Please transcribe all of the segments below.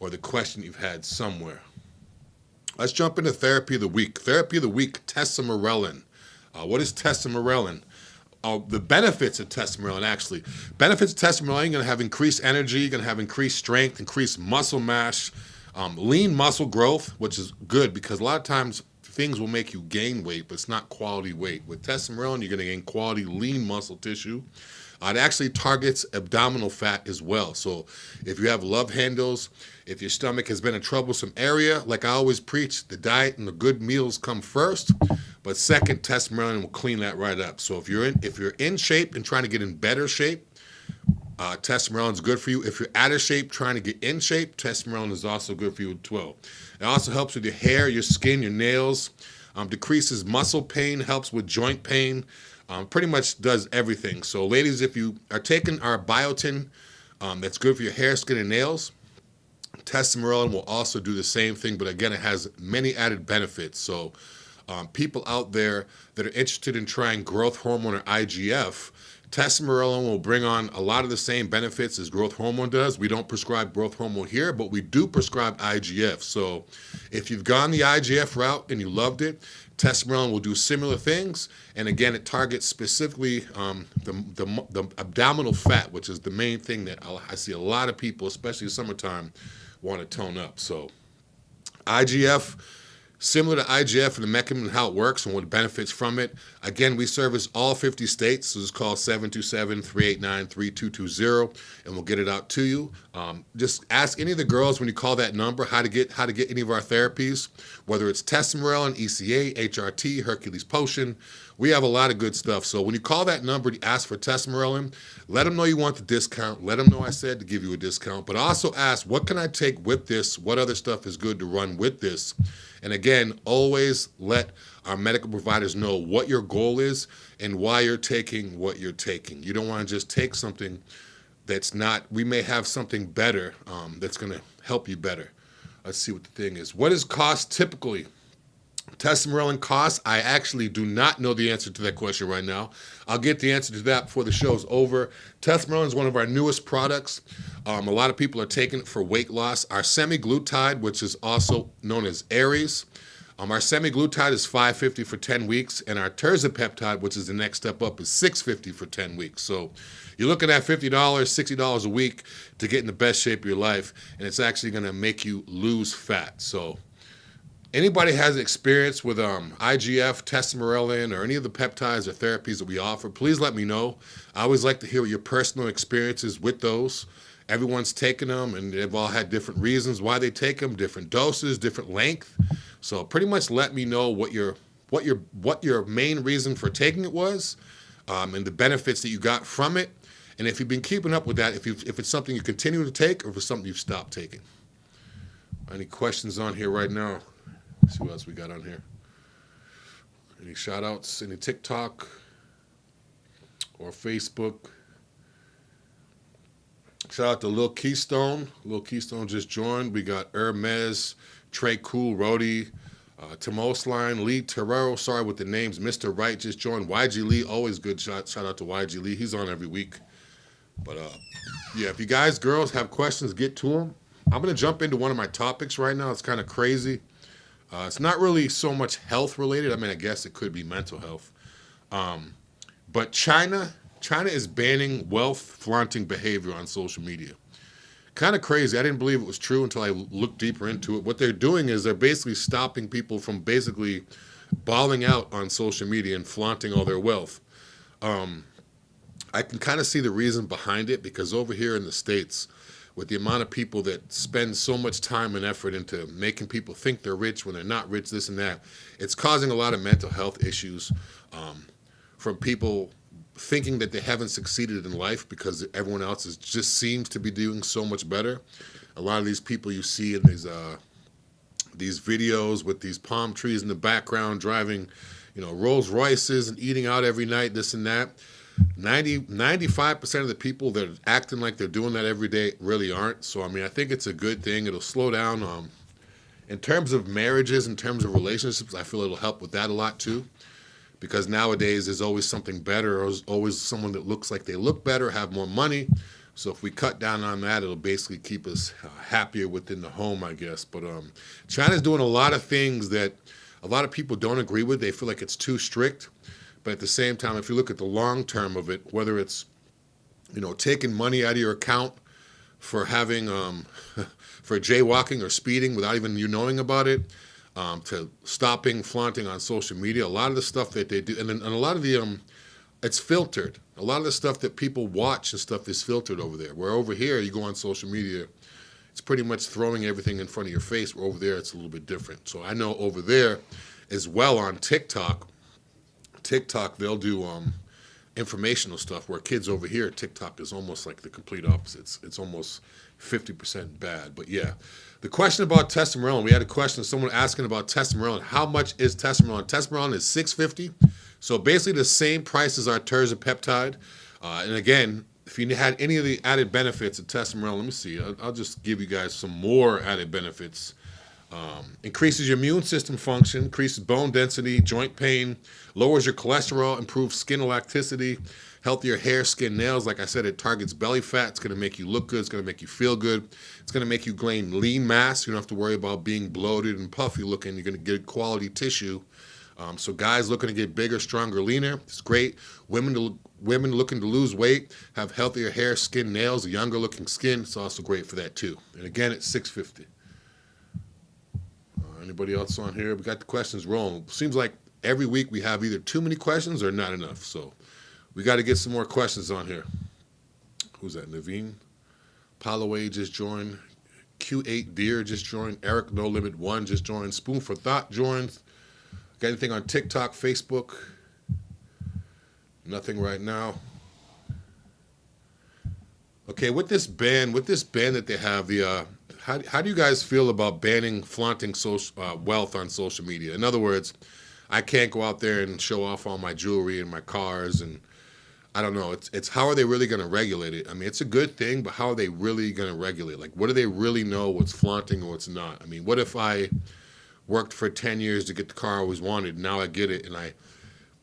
or the question you've had somewhere. Let's jump into Therapy of the Week. Therapy of the Week, Tesamorelin. What is Tesamorelin? The benefits of Tesamorelin, actually. Benefits of Tesamorelin, you're going to have increased energy, you're going to have increased strength, increased muscle mass, lean muscle growth, which is good because a lot of times things will make you gain weight, but it's not quality weight. With Tesamorelin, you're going to gain quality lean muscle tissue. It actually targets abdominal fat as well. So if you have love handles, if your stomach has been a troublesome area, like I always preach, the diet and the good meals come first, but second, Tesamorelin will clean that right up. So if you're in shape and trying to get in better shape, Tesamorelin is good for you. If you're out of shape, trying to get in shape, Tesamorelin is also good for you as well. It also helps with your hair, your skin, your nails, decreases muscle pain, helps with joint pain, pretty much does everything. So ladies, if you are taking our biotin, that's good for your hair, skin, and nails, Tesamorelin will also do the same thing, but again, it has many added benefits. So people out there that are interested in trying growth hormone or IGF, Tesamorelin will bring on a lot of the same benefits as growth hormone does. We don't prescribe growth hormone here, but we do prescribe IGF. So if you've gone the IGF route and you loved it, Tesamorelin will do similar things. And again, it targets specifically the abdominal fat, which is the main thing that I see a lot of people, especially summertime, want to tone up. So IGF, similar to IGF and the mechanism and how it works and what benefits from it. Again, we service all 50 states. So just call 727-389-3220 and we'll get it out to you. Just ask any of the girls when you call that number how to get any of our therapies, whether it's Tesamorelin, ECA, HRT, Hercules Potion. We have a lot of good stuff. So when you call that number to ask for Tesamorelin, let them know you want the discount. Let them know I said to give you a discount. But also ask, what can I take with this? What other stuff is good to run with this? And again, always let our medical providers know what your goal is and why you're taking what you're taking. You don't want to just take something that's not, we may have something better that's going to help you better. Let's see what the thing is. What is cost typically? Tesamorelin costs? I actually do not know the answer to that question right now. I'll get the answer to that before the show's over. Tesamorelin is one of our newest products. A lot of people are taking it for weight loss. Our semi-glutide, which is also known as Aries, our semi-glutide is $550 for 10 weeks, and our Terzapeptide, which is the next step up, is $650 for 10 weeks. So you're looking at $50, $60 a week to get in the best shape of your life, and it's actually going to make you lose fat. So anybody has experience with IGF, Tesamorelin, or any of the peptides or therapies that we offer, please let me know. I always like to hear your personal experiences with those. Everyone's taken them, and they've all had different reasons why they take them, different doses, different length. So pretty much let me know what your main reason for taking it was, and the benefits that you got from it. And if you've been keeping up with that, if it's something you continue to take, or if it's something you've stopped taking. Any questions on here right now? Let's see what else we got on here. Any shout outs? Any TikTok or Facebook? Shout out to Lil Keystone. Lil Keystone just joined. We got Hermes, Trey Cool, Rody, Timosline, Lee Terrero. Sorry with the names. Mr. Wright just joined. YG Lee, always good shout out to YG Lee. He's on every week. But yeah, if you guys, girls, have questions, get to them. I'm going to jump into one of my topics right now. It's kind of crazy. It's not really so much health related. I mean, I guess it could be mental health. But China is banning wealth-flaunting behavior on social media. Kind of crazy. I didn't believe it was true until I looked deeper into it. What they're doing is they're basically stopping people from basically balling out on social media and flaunting all their wealth. I can kind of see the reason behind it because over here in the States, with the amount of people that spend so much time and effort into making people think they're rich when they're not rich, this and that, it's causing a lot of mental health issues from people thinking that they haven't succeeded in life because everyone else just seems to be doing so much better. A lot of these people you see in these videos with these palm trees in the background, driving, Rolls Royces and eating out every night, this and that. 95% of the people that are acting like they're doing that every day really aren't. So, I mean, I think it's a good thing. It'll slow down. In terms of marriages, in terms of relationships, I feel it'll help with that a lot too. Because nowadays there's always something better, or there's always someone that looks like they look better, have more money. So if we cut down on that, it'll basically keep us happier within the home, I guess. But China's doing a lot of things that a lot of people don't agree with. They feel like it's too strict. But at the same time, if you look at the long term of it, whether it's, taking money out of your account for having, for jaywalking or speeding without even you knowing about it, to stopping flaunting on social media, a lot of the stuff that they do, and a lot of the, it's filtered. A lot of the stuff that people watch and stuff is filtered over there. Where over here, you go on social media, it's pretty much throwing everything in front of your face. Where over there, it's a little bit different. So I know over there as well on TikTok, they'll do informational stuff, where kids over here, TikTok is almost like the complete opposite. It's almost 50% bad. But yeah, the question about Tesamorelin, we had a question, someone asking about Tesamorelin. How much is Tesamorelin? Tesamorelin is $650. So basically the same price as our Peptide. And again, if you had any of the added benefits of Tesamorelin, let me see. I'll just give you guys some more added benefits. Increases your immune system function, increases bone density, joint pain, lowers your cholesterol, improves skin elasticity, healthier hair, skin, nails. Like I said, it targets belly fat. It's going to make you look good. It's going to make you feel good. It's going to make you gain lean mass. You don't have to worry about being bloated and puffy looking. You're going to get quality tissue. So guys looking to get bigger, stronger, leaner, it's great. Women looking to lose weight, have healthier hair, skin, nails, a younger looking skin. It's also great for that too. And again, it's $650. Anybody else on here? We got the questions rolling. Seems like every week we have either too many questions or not enough. So we got to get some more questions on here. Who's that? Naveen? Holloway just joined. Q8 Deer just joined. Eric No Limit 1 just joined. Spoon for Thought joined. Got anything on TikTok, Facebook? Nothing right now. Okay, with this ban that they have, how do you guys feel about banning flaunting wealth on social media? In other words, I can't go out there and show off all my jewelry and my cars, and I don't know. It's how are they really going to regulate it? I mean, it's a good thing, but how are they really going to regulate? Like, what do they really know what's flaunting or what's not? I mean, what if I worked for 10 years to get the car I always wanted, now I get it, and I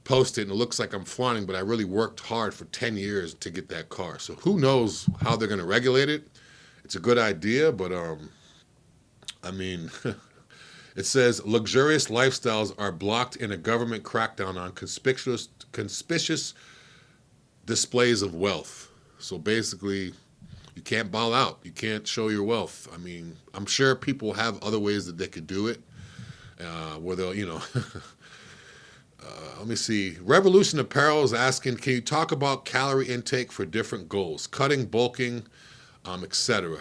post it, and it looks like I'm flaunting, but I really worked hard for 10 years to get that car. So who knows how they're going to regulate it? It's a good idea, but I mean, it says luxurious lifestyles are blocked in a government crackdown on conspicuous displays of wealth. So basically, you can't ball out. You can't show your wealth. I mean, I'm sure people have other ways that they could do it, where they'll, let me see. Revolution Apparel is asking, can you talk about calorie intake for different goals? Cutting, bulking, etc.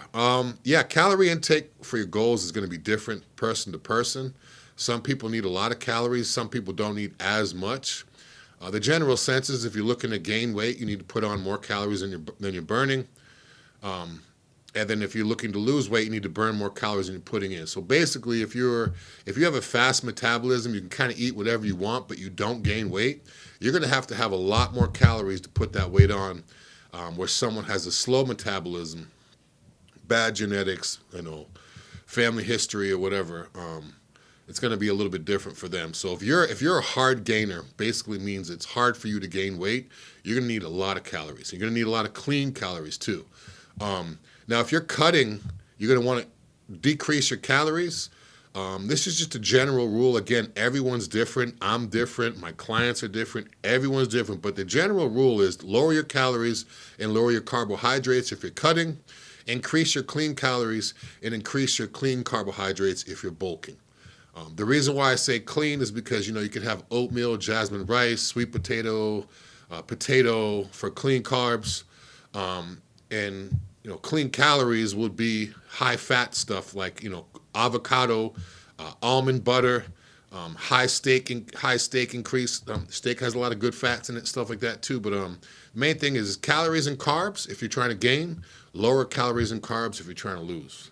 Yeah, calorie intake for your goals is going to be different person to person. Some people need a lot of calories. Some people don't need as much. The general sense is if you're looking to gain weight, you need to put on more calories than you're burning. And then if you're looking to lose weight, you need to burn more calories than you're putting in. So basically, if you have a fast metabolism, you can kind of eat whatever you want, but you don't gain weight, you're going to have a lot more calories to put that weight on. Where someone has a slow metabolism, bad genetics, family history or whatever, it's going to be a little bit different for them. So if you're a hard gainer, basically means it's hard for you to gain weight, you're going to need a lot of calories. You're going to need a lot of clean calories too. Now, if you're cutting, you're going to want to decrease your calories. This is just a general rule. Again, everyone's different. I'm different. My clients are different. Everyone's different. But the general rule is lower your calories and lower your carbohydrates if you're cutting. Increase your clean calories and increase your clean carbohydrates if you're bulking. The reason why I say clean is because, you can have oatmeal, jasmine rice, sweet potato for clean carbs. And clean calories would be high fat stuff like, avocado, almond butter, high steak increase. Steak has a lot of good fats in it, stuff like that too. But the main thing is calories and carbs if you're trying to gain, lower calories and carbs if you're trying to lose.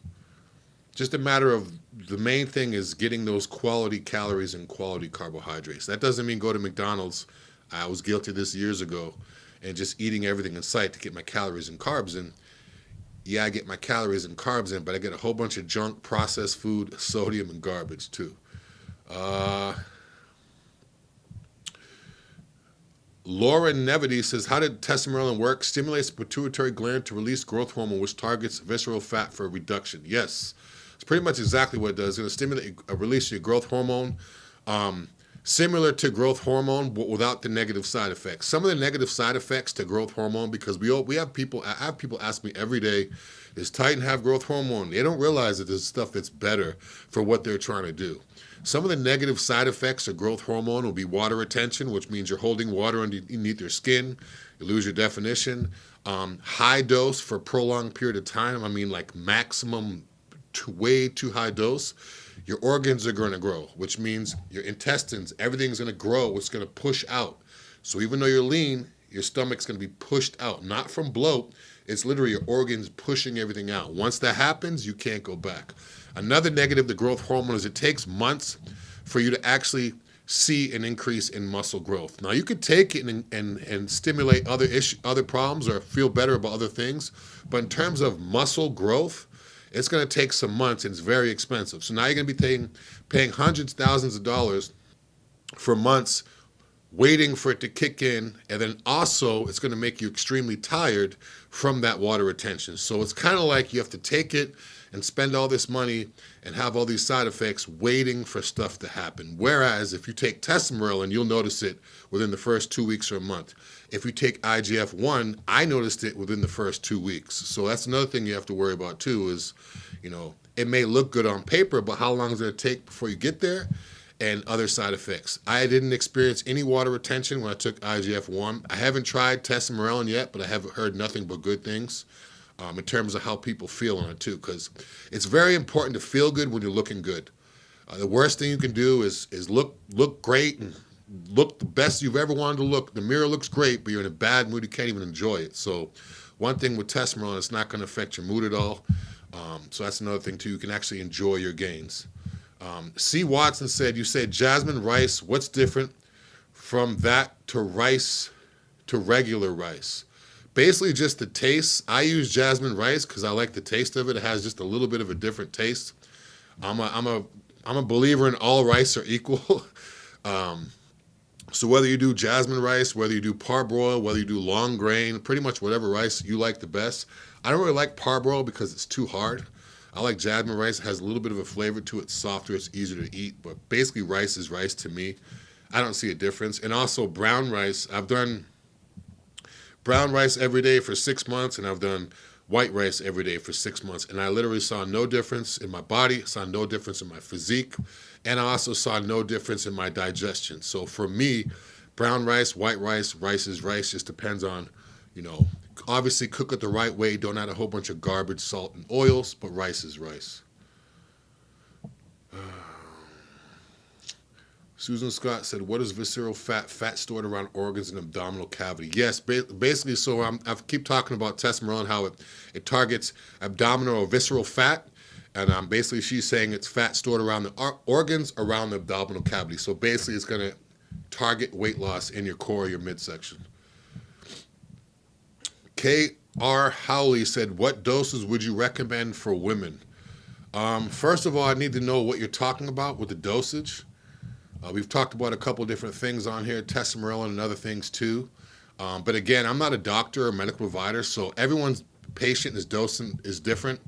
Just a matter of the main thing is getting those quality calories and quality carbohydrates. That doesn't mean go to McDonald's. I was guilty of this years ago and just eating everything in sight to get my calories and carbs in. Yeah, I get my calories and carbs in, but I get a whole bunch of junk, processed food, sodium, and garbage too. Laura Nevedy says, how did Tesamorelin work? Stimulates the pituitary gland to release growth hormone, which targets visceral fat for reduction. Yes, it's pretty much exactly what it does. It's going to stimulate release your growth hormone, similar to growth hormone, but without the negative side effects. Some of the negative side effects to growth hormone, because I have people ask me every day, does Titan have growth hormone? They don't realize that there's stuff that's better for what they're trying to do. Some of the negative side effects of growth hormone will be water retention, which means you're holding water underneath your skin. You lose your definition. High dose for a prolonged period of time. I mean, like maximum, way too high dose. Your organs are going to grow, which means your intestines, everything's going to grow. It's going to push out. So even though you're lean, your stomach's going to be pushed out, not from bloat. It's literally your organs pushing everything out. Once that happens, you can't go back. Another negative to growth hormone is it takes months for you to actually see an increase in muscle growth. Now, you could take it and stimulate other problems or feel better about other things, but in terms of muscle growth, it's going to take some months and it's very expensive. So now you're going to be paying hundreds, thousands of dollars for months waiting for it to kick in, and then also it's going to make you extremely tired from that water retention. So it's kind of like you have to take it and spend all this money and have all these side effects waiting for stuff to happen. Whereas if you take Tesamorelin, you'll notice it within the first 2 weeks or a month. If you take IGF-1, I noticed it within the first 2 weeks. So that's another thing you have to worry about too is, it may look good on paper, but how long is it going to take before you get there? And other side effects. I didn't experience any water retention when I took IGF-1. I haven't tried Tesamorelin yet, but I have heard nothing but good things in terms of how people feel on it too, because it's very important to feel good when you're looking good. The worst thing you can do is look great and look the best you've ever wanted to look. The mirror looks great, but you're in a bad mood, you can't even enjoy it. So one thing with Tesamorelin, it's not going to affect your mood at all. So that's another thing too. You can actually enjoy your gains. C. Watson said, you said jasmine rice, what's different from that to rice to regular rice? Basically just the taste. I use jasmine rice because I like the taste of it. It has just a little bit of a different taste. I'm a believer in all rice are equal. So whether you do jasmine rice, whether you do parboil, whether you do long grain, pretty much whatever rice you like the best. I don't really like parboil because it's too hard. I like jasmine rice. It has a little bit of a flavor to it. It's softer. It's easier to eat. But basically, rice is rice to me. I don't see a difference. And also brown rice. I've done brown rice every day for 6 months, and I've done white rice every day for 6 months. And I literally saw no difference in my body, saw no difference in my physique, and I also saw no difference in my digestion. So for me, brown rice, white rice, rice is rice. Just depends on, obviously cook it the right way. Don't add a whole bunch of garbage, salt, and oils, but rice is rice. Susan Scott said, what is visceral fat? Fat stored around organs and abdominal cavity. Yes, basically, so I keep talking about Tesamorelin, how it targets abdominal or visceral fat, and basically she's saying it's fat stored around the organs around the abdominal cavity. So basically it's going to target weight loss in your core, your midsection. K.R. Howley said, what doses would you recommend for women? First of all, I need to know what you're talking about with the dosage. We've talked about a couple different things on here, Tesamorelin and other things too. But again, I'm not a doctor or medical provider, so everyone's patient is dosing is different.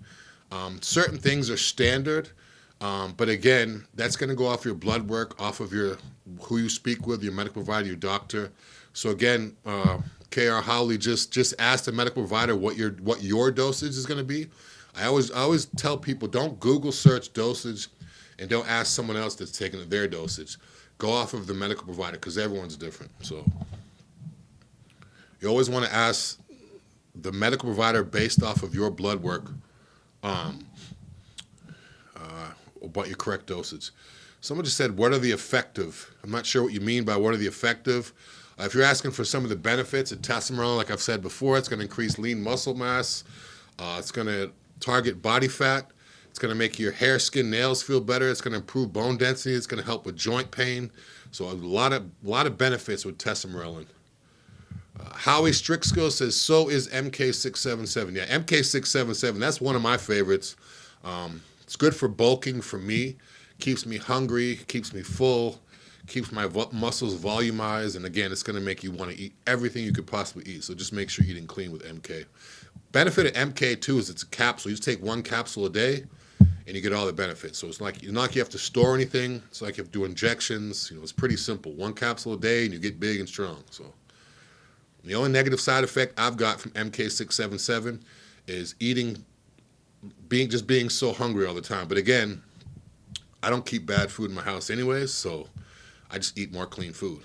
Certain things are standard, but again, that's going to go off your blood work, off of who you speak with, your medical provider, your doctor. So again, K.R. Howley, just ask the medical provider what your dosage is going to be. I always tell people, don't Google search dosage and don't ask someone else that's taking their dosage. Go off of the medical provider because everyone's different. So you always want to ask the medical provider based off of your blood work about your correct dosage. Someone just said, what are the effective? I'm not sure what you mean by what are the effective. If you're asking for some of the benefits of Tesamorelin, like I've said before, it's going to increase lean muscle mass. It's going to target body fat. It's going to make your hair, skin, nails feel better. It's going to improve bone density. It's going to help with joint pain. So a lot of benefits with Tesamorelin. Howie Strickskill says, so is MK677. Yeah, MK677, that's one of my favorites. It's good for bulking for me. Keeps me hungry, keeps me full, keeps my muscles volumized, and again, it's going to make you want to eat everything you could possibly eat. So just make sure you're eating clean with MK. Benefit of MK too is it's a capsule. You just take one capsule a day, and you get all the benefits. So it's not like you have to store anything. It's like you have to do injections. It's pretty simple. One capsule a day, and you get big and strong. So the only negative side effect I've got from MK677 is being so hungry all the time. But again, I don't keep bad food in my house anyways, so I just eat more clean food.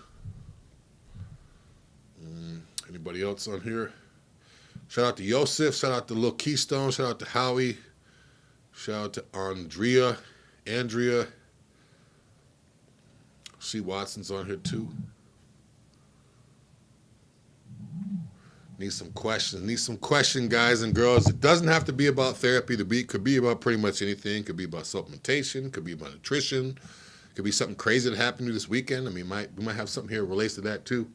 Anybody else on here? Shout out to Yosef. Shout out to Lil Keystone. Shout out to Howie. Shout out to Andrea. C. Watson's on here too. Need some questions, guys and girls. It doesn't have to be about therapy. It could be about pretty much anything. It could be about supplementation. It could be about nutrition. It could be something crazy that happened to you this weekend. I mean, we might have something here that relates to that too.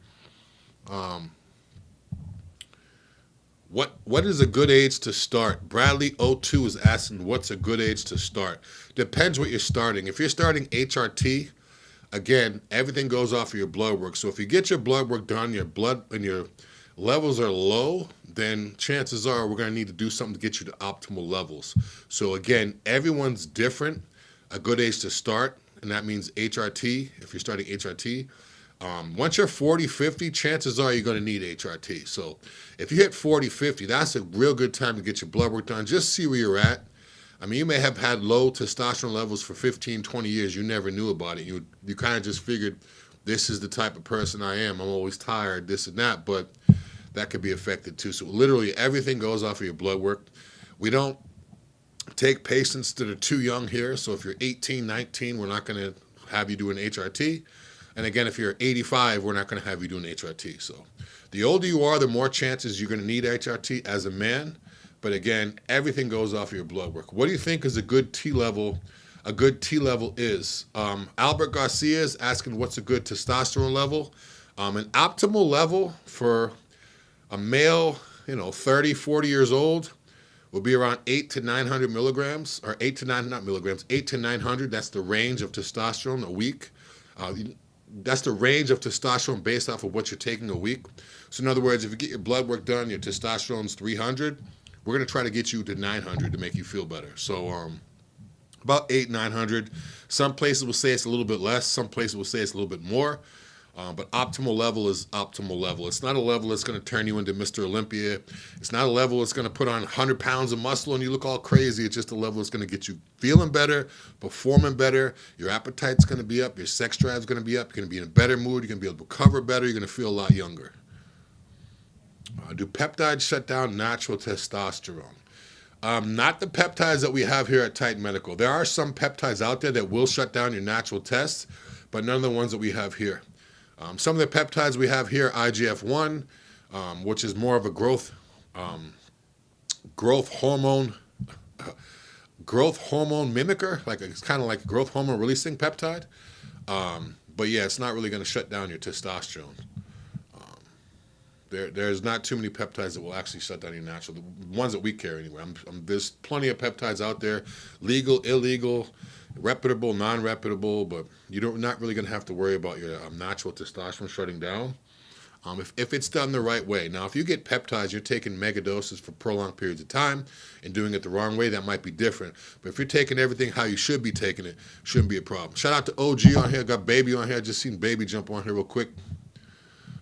What is a good age to start? Bradley02 is asking, what's a good age to start? Depends what you're starting. If you're starting HRT, again, everything goes off of your blood work. So if you get your blood work done, your blood and your levels are low, then chances are we're going to need to do something to get you to optimal levels. So again, everyone's different. A good age to start, and that means HRT, if you're starting HRT. Once you're 40, 50, chances are you're going to need HRT. So if you hit 40, 50, that's a real good time to get your blood work done. Just see where you're at. I mean, you may have had low testosterone levels for 15, 20 years. You never knew about it. You kind of just figured, this is the type of person I am. I'm always tired, this and that. But that could be affected too. So literally everything goes off of your blood work. We don't take patients that are too young here. So if you're 18, 19, we're not going to have you do an HRT. And again, if you're 85, we're not going to have you do an HRT. So the older you are, the more chances you're going to need HRT as a man. But again, everything goes off of your blood work. What do you think is a good T level? A good T level is Albert Garcia is asking what's a good testosterone level. An optimal level for a male, 30, 40 years old will be around 8 to 900 milligrams, or 8 to 900. That's the range of testosterone a week. That's the range of testosterone based off of what you're taking a week. So in other words, if you get your blood work done, your testosterone's 300, we're going to try to get you to 900 to make you feel better. So about 8, 900. Some places will say it's a little bit less. Some places will say it's a little bit more. But optimal level is optimal level. It's not a level that's going to turn you into Mr. Olympia. It's not a level that's going to put on 100 pounds of muscle and you look all crazy. It's just a level that's going to get you feeling better, performing better. Your appetite's going to be up. Your sex drive's going to be up. You're going to be in a better mood. You're going to be able to recover better. You're going to feel a lot younger. Do peptides shut down natural testosterone? Not the peptides that we have here at Titan Medical. There are some peptides out there that will shut down your natural tests, but none of the ones that we have here. Some of the peptides we have here, IGF-1, which is more of a growth hormone mimicker, like it's kind of like a growth hormone releasing peptide. But yeah, it's not really going to shut down your testosterone. There's not too many peptides that will actually shut down your natural. The ones that we carry anyway. There's plenty of peptides out there, legal, illegal, reputable, non-reputable, but you're not really going to have to worry about your natural testosterone shutting down if it's done the right way. Now, if you get peptides, you're taking mega doses for prolonged periods of time and doing it the wrong way, that might be different. But if you're taking everything how you should be taking it, shouldn't be a problem. Shout out to OG on here. Got Baby on here. Just seen Baby jump on here real quick.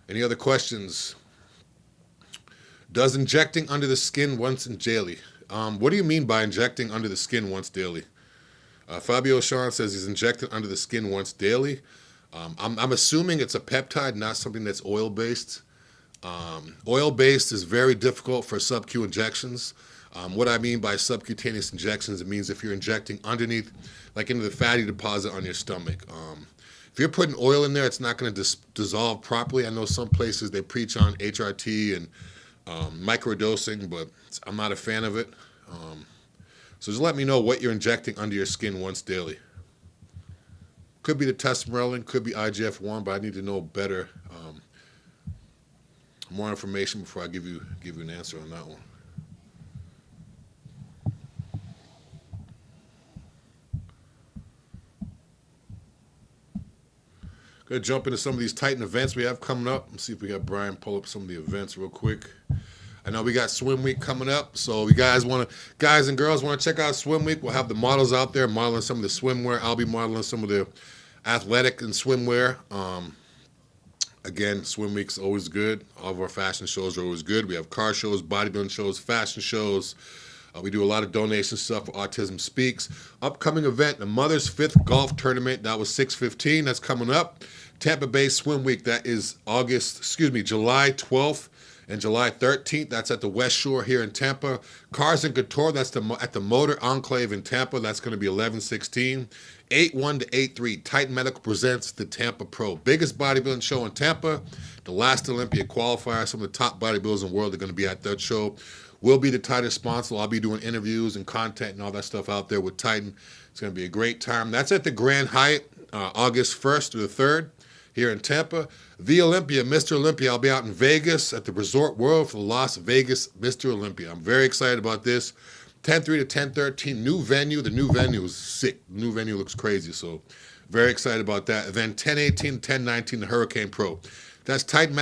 Any other questions? Does injecting under the skin once daily? What do you mean by injecting under the skin once daily? Fabio Sean says he's injected under the skin once daily. I'm assuming it's a peptide, not something that's oil-based. Oil-based is very difficult for sub-Q injections. What I mean by subcutaneous injections, it means if you're injecting underneath, like into the fatty deposit on your stomach. If you're putting oil in there, it's not going to dissolve properly. I know some places they preach on HRT and microdosing, but I'm not a fan of it. So just let me know what you're injecting under your skin once daily. Could be the Tesamorelin, could be IGF-1, but I need to know better, more information before I give you an answer on that one. Gonna jump into some of these Titan events we have coming up. Let's see if we got Brian pull up some of the events real quick. I know we got Swim Week coming up, so if you guys and girls want to check out Swim Week, we'll have the models out there modeling some of the swimwear. I'll be modeling some of the athletic and swimwear. Again, Swim Week's always good. All of our fashion shows are always good. We have car shows, bodybuilding shows, fashion shows. We do a lot of donation stuff for Autism Speaks. Upcoming event, the Mother's 5th Golf Tournament. That was 6/15. That's coming up. Tampa Bay Swim Week. That is July 12th and July 13th. That's at the Westshore here in Tampa. Cars and Couture. That's at the Motor Enclave in Tampa. That's going to be 11/16. 8/1 to 8/3. Titan Medical presents the Tampa Pro. Biggest bodybuilding show in Tampa. The last Olympia qualifier. Some of the top bodybuilders in the world are going to be at that show. We'll be the Titan sponsor. I'll be doing interviews and content and all that stuff out there with Titan. It's going to be a great time. That's at the Grand Hyatt, August 1st through the 3rd here in Tampa. The Olympia, Mr. Olympia. I'll be out in Vegas at the Resort World for the Las Vegas Mr. Olympia. I'm very excited about this. 10/3 to 10/13, new venue. The new venue is sick. The new venue looks crazy, so very excited about that. And then 10/18 to 10/19, the Hurricane Pro. That's Titan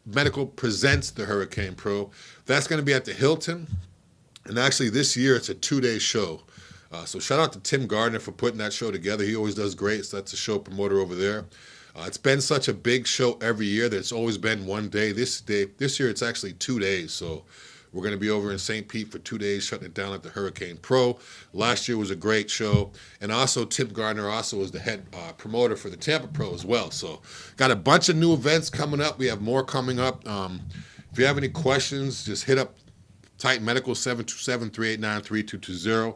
Medical presents the Hurricane Pro. That's going to be at the Hilton. And actually this year it's a 2-day show. So shout out to Tim Gardner for putting that show together. He always does great. So that's a show promoter over there. It's been such a big show every year that it's always been one day. This year it's actually 2 days. So we're going to be over in St. Pete for 2 days, shutting it down at the Hurricane Pro. Last year was a great show. And also Tim Gardner also was the head promoter for the Tampa Pro as well. So got a bunch of new events coming up. We have more coming up. If you have any questions, just hit up Titan Medical 727-389-3220.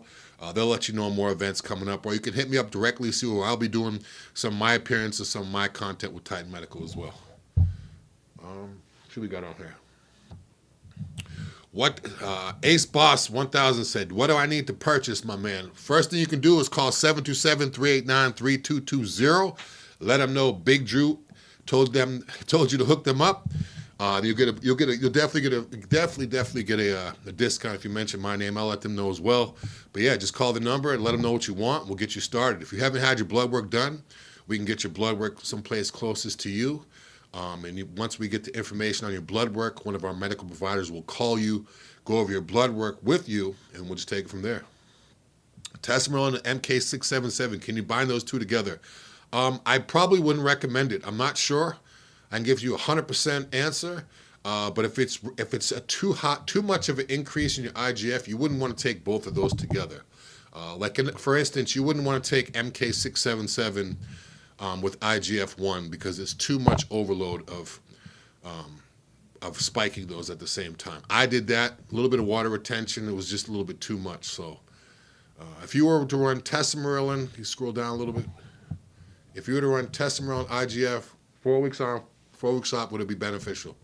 They'll let you know more events coming up. Or you can hit me up directly, see where I'll be doing some of my appearances, some of my content with Titan Medical as well. What we got on here? What Ace Boss 1000 said, what do I need to purchase, my man? First thing you can do is call 727-389-3220. Let them know Big Drew told you to hook them up. You'll definitely get a discount if you mention my name. I'll let them know as well. But yeah, just call the number and let them know what you want. We'll get you started. If you haven't had your blood work done, we can get your blood work someplace closest to you. Once we get the information on your blood work, one of our medical providers will call you, go over your blood work with you, and we'll just take it from there. Tesamorelin and MK677, can you bind those two together? I probably wouldn't recommend it. I'm not sure. I can give you a 100% answer, but if it's too much of an increase in your IGF, you wouldn't want to take both of those together. For instance, you wouldn't want to take MK677 with IGF-1 because it's too much overload of spiking those at the same time. I did that, a little bit of water retention, it was just a little bit too much. So if you were to run Tesamorelin, you scroll down a little bit, if you were to run Tesamorelin IGF, 4 weeks on, 4 weeks off, would it be beneficial?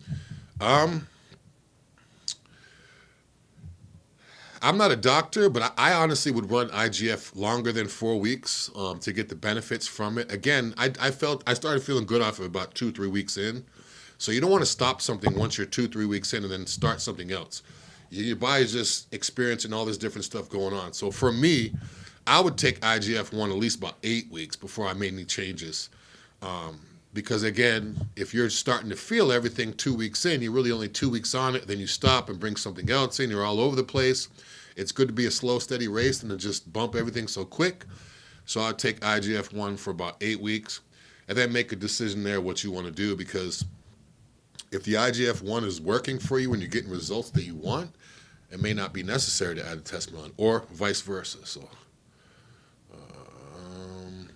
I'm not a doctor, but I honestly would run IGF longer than 4 weeks to get the benefits from it. Again, I started feeling good off of about 2-3 weeks in. So you don't want to stop something once you're 2-3 weeks in and then start something else. Your body's just experiencing all this different stuff going on. So for me, I would take IGF-1 at least about 8 weeks before I made any changes. Because again, if you're starting to feel everything 2 weeks in, you're really only 2 weeks on it, then you stop and bring something else in, you're all over the place. It's good to be a slow, steady race than to just bump everything so quick. So I'd take IGF-1 for about 8 weeks and then make a decision there what you want to do, because if the IGF-1 is working for you and you're getting results that you want, it may not be necessary to add a Tesamorelin, or vice versa. So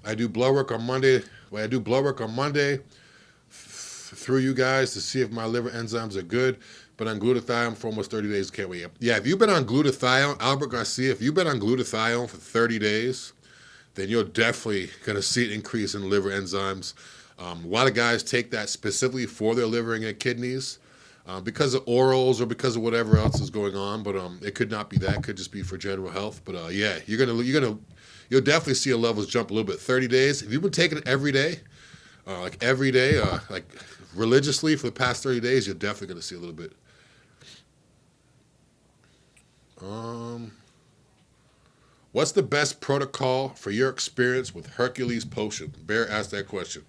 I do blood work on Monday. Through you guys to see if my liver enzymes are good. But on glutathione for almost 30 days, can't wait. Yeah, if you've been on glutathione, Albert Garcia, if you've been on glutathione for 30 days, then you're definitely going to see an increase in liver enzymes. A lot of guys take that specifically for their liver and their kidneys because of orals or because of whatever else is going on. But it could not be that. It could just be for general health. But yeah, you'll definitely see your levels jump a little bit. 30 days. If you've been taking it every day, like religiously for the past 30 days, you're definitely going to see a little bit. What's the best protocol for your experience with Hercules Potion? Bear asked that question.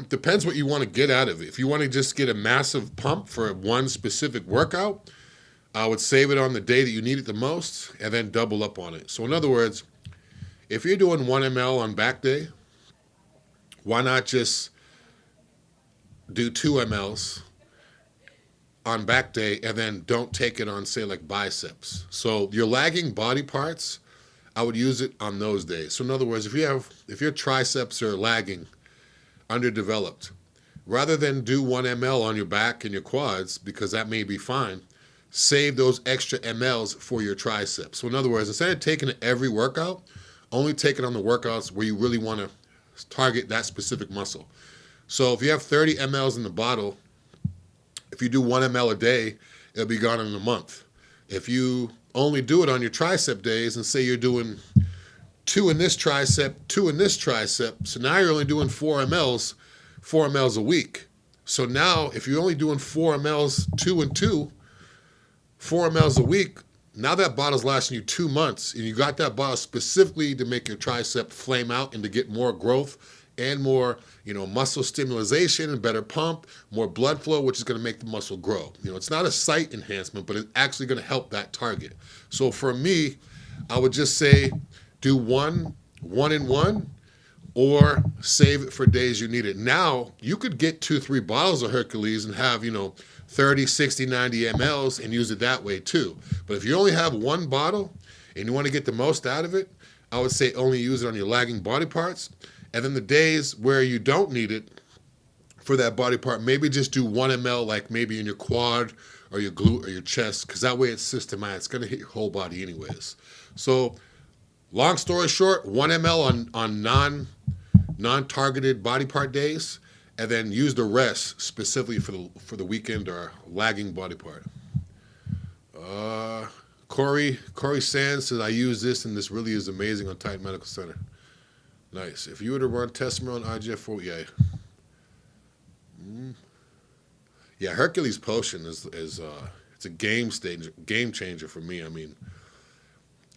Depends what you want to get out of it. If you want to just get a massive pump for one specific workout, I would save it on the day that you need it the most and then double up on it. So in other words, if you're doing 1 ml on back day, why not just do 2 mLs on back day and then don't take it on, say, like biceps. So your lagging body parts, I would use it on those days. So in other words, if your triceps are lagging, underdeveloped, rather than do 1 ml on your back and your quads, because that may be fine, save those extra mLs for your triceps. So in other words, instead of taking it every workout, only take it on the workouts where you really want to target that specific muscle. So if you have 30 mLs in the bottle, if you do 1 ml a day, it'll be gone in a month. If you only do it on your tricep days and say you're doing 2 in this tricep, 2 in this tricep, so now you're only doing 4 mLs a week. So now if you're only doing 4 mLs, 2 and 2, 4 mLs a week, now that bottle's lasting you 2 months, and you got that bottle specifically to make your tricep flame out and to get more growth and more, muscle stimulation and better pump, more blood flow, which is going to make the muscle grow. It's not a site enhancement, but it's actually going to help that target. So for me, I would just say do one in one, or save it for days you need it. Now, you could get 2-3 bottles of Hercules and have, 30, 60, 90 mLs and use it that way too. But if you only have 1 bottle and you want to get the most out of it, I would say only use it on your lagging body parts. And then the days where you don't need it for that body part, maybe just do 1 ml, like maybe in your quad or your glute or your chest, because that way it's systematic. It's going to hit your whole body anyways. So long story short, 1 ml on non-targeted body part days, and then use the rest specifically for the weekend or lagging body part. Corey Sands says, I use this and this really is amazing on Titan Medical Center. Nice. If you were to run Tesamorelin IGF-4, yeah, Hercules Potion is it's a game changer for me. I mean,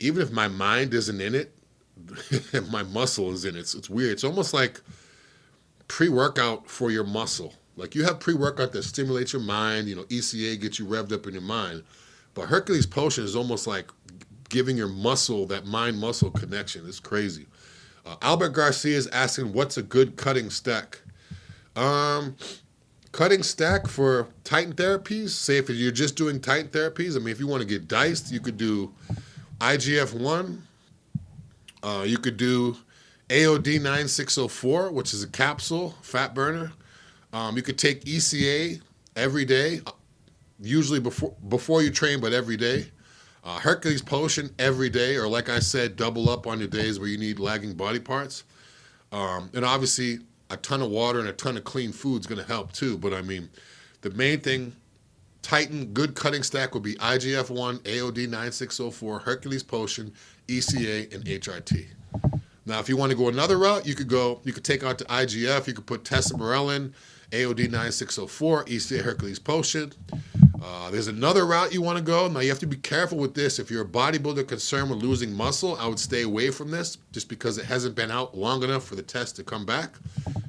even if my mind isn't in it, my muscle is in it. It's weird. It's almost like pre-workout for your muscle. Like you have pre-workout that stimulates your mind. ECA gets you revved up in your mind, but Hercules Potion is almost like giving your muscle that mind-muscle connection. It's crazy. Albert Garcia is asking, what's a good cutting stack? Cutting stack for Titan Therapies, say if you're just doing Titan Therapies, if you want to get diced, you could do IGF-1. You could do AOD 9604, which is a capsule fat burner. You could take ECA every day, usually before you train, but every day. Hercules Potion every day, or like I said, double up on your days where you need lagging body parts. And obviously, a ton of water and a ton of clean food is going to help too. But the main thing, Titan good cutting stack would be IGF-1, AOD 9604, Hercules Potion, ECA, and HRT. Now, if you want to go another route, you could take out the IGF, you could put Tesamorelin, AOD 9604, ECA, Hercules Potion. There's another route you want to go. Now, you have to be careful with this. If you're a bodybuilder concerned with losing muscle, I would stay away from this just because it hasn't been out long enough for the test to come back.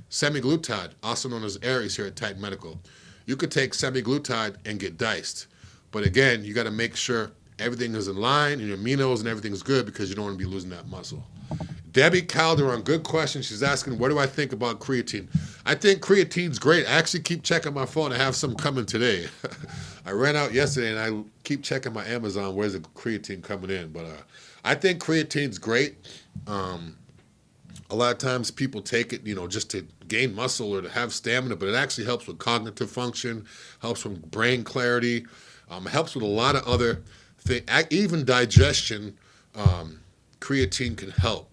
Semaglutide, also known as Aries here at Titan Medical. You could take semaglutide and get diced. But again, you got to make sure everything is in line and your aminos and everything's good because you don't want to be losing that muscle. Debbie Calderon, good question. She's asking, what do I think about creatine? I think creatine's great. I actually keep checking my phone. I have some coming today. I ran out yesterday, and I keep checking my Amazon. Where's the creatine coming in? But I think creatine's great. A lot of times people take it, just to gain muscle or to have stamina, but it actually helps with cognitive function, helps with brain clarity, helps with a lot of other things, even digestion. Creatine can help.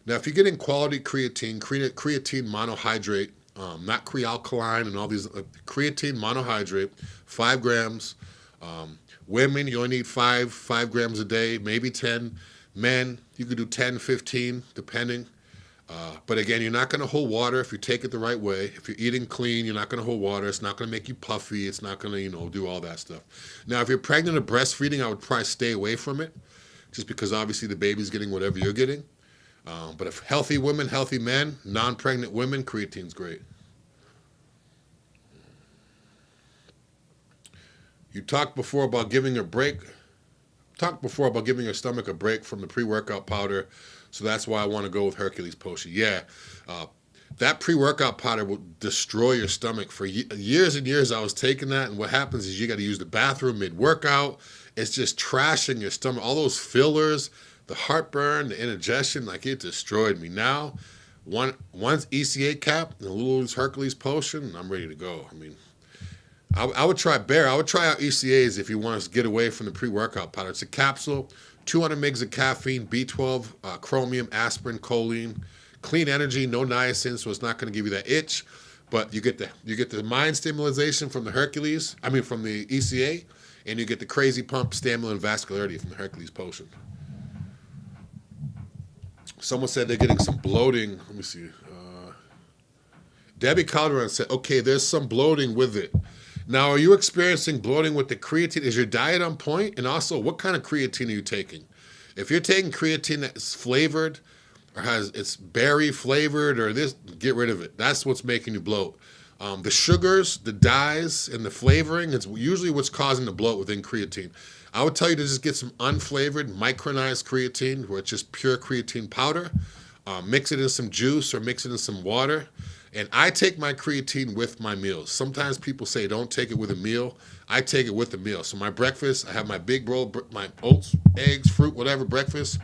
Now, if you're getting quality creatine monohydrate, not crealkaline and all these, creatine monohydrate, 5 grams. Women, you only need 5 grams a day, maybe 10. Men, you could do 10, 15, depending. But again, you're not going to hold water if you take it the right way. If you're eating clean, you're not going to hold water. It's not going to make you puffy. It's not going to, do all that stuff. Now, if you're pregnant or breastfeeding, I would probably stay away from it, just because obviously the baby's getting whatever you're getting. But if healthy women, healthy men, non-pregnant women, creatine's great. You talked before about giving your stomach a break from the pre-workout powder, so that's why I want to go with Hercules Potion. Yeah, that pre-workout powder will destroy your stomach. For years and years I was taking that, and what happens is you got to use the bathroom mid-workout. It's just trashing your stomach. All those fillers, the heartburn, the indigestion, like it destroyed me. Now, one ECA cap and a little Hercules Potion, and I'm ready to go. I mean, I would try Bear. I would try out ECAs if you want to get away from the pre-workout powder. It's a capsule, 200 mgs of caffeine, B12, chromium, aspirin, choline, clean energy, no niacin, so it's not going to give you that itch. But you get the mind stimulation from the from the ECA, and you get the crazy pump, stamina, and vascularity from the Hercules Potion. Someone said they're getting some bloating. Let me see. Debbie Calderon said, okay, there's some bloating with it. Now, are you experiencing bloating with the creatine? Is your diet on point? And also, what kind of creatine are you taking? If you're taking creatine that's flavored or it's berry flavored or this, get rid of it. That's what's making you bloat. The sugars, the dyes, and the flavoring is usually what's causing the bloat within creatine. I would tell you to just get some unflavored, micronized creatine, where it's just pure creatine powder. Mix it in some juice or mix it in some water. And I take my creatine with my meals. Sometimes people say don't take it with a meal. I take it with the meal. So my breakfast, I have my big bowl, my oats, eggs, fruit, whatever breakfast.